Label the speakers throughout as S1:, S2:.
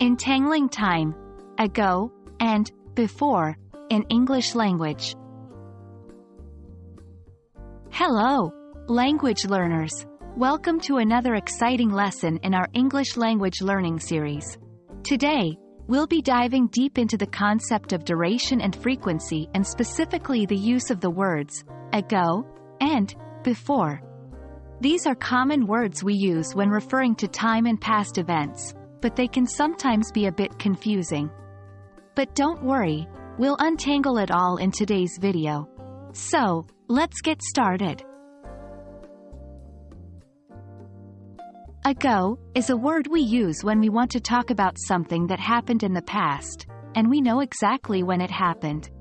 S1: Untangling time, ago, and before, in English language. Hello, language learners. Welcome to another exciting lesson in our English language learning series. Today, we'll be diving deep into the concept of duration and frequency, and specifically the use of the words ago and before. These are common words we use when referring to time and past events, but they can sometimes be a bit confusing. But don't worry, we'll untangle it all in today's video. So, let's get started. Ago is a word we use when we want to talk about something that happened in the past, and we know exactly when it happened.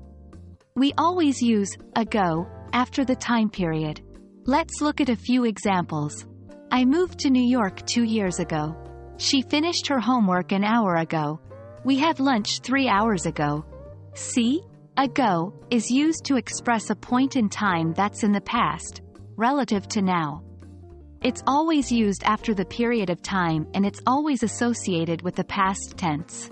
S1: We always use ago after the time period. Let's look at a few examples. I moved to New York 2 years ago. She finished her homework an hour ago. We had lunch 3 hours ago. See? Ago is used to express a point in time that's in the past, relative to now. It's always used after the period of time, and it's always associated with the past tense.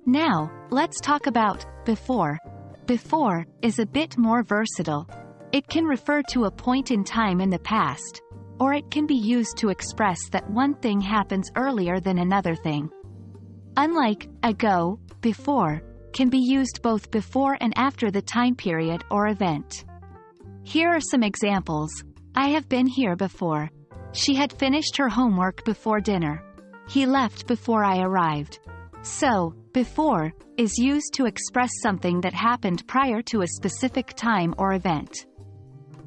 S1: Now, let's talk about before. Before is a bit more versatile. It can refer to a point in time in the past, or it can be used to express that one thing happens earlier than another thing. Unlike ago, before can be used both before and after the time period or event. Here are some examples. I have been here before. She had finished her homework before dinner. He left before I arrived. So, before is used to express something that happened prior to a specific time or event.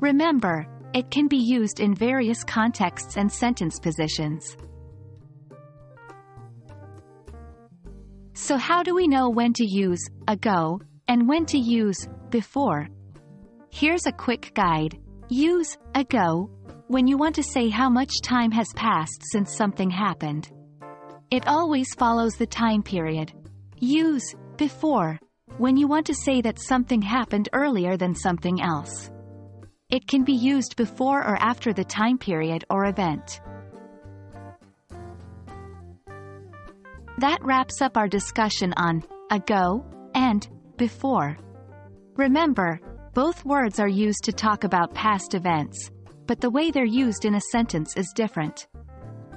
S1: Remember, it can be used in various contexts and sentence positions. So how do we know when to use ago and when to use before? Here's a quick guide. Use ago when you want to say how much time has passed since something happened. It always follows the time period. Use before when you want to say that something happened earlier than something else. It can be used before or after the time period or event. That wraps up our discussion on ago and before. Remember, both words are used to talk about past events, but the way they're used in a sentence is different.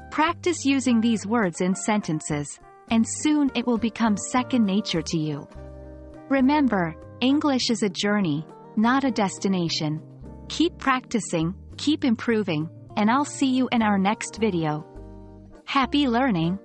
S1: Practice using these words in sentences, and soon it will become second nature to you. Remember, English is a journey, not a destination. Keep practicing, keep improving, and I'll see you in our next video. Happy learning!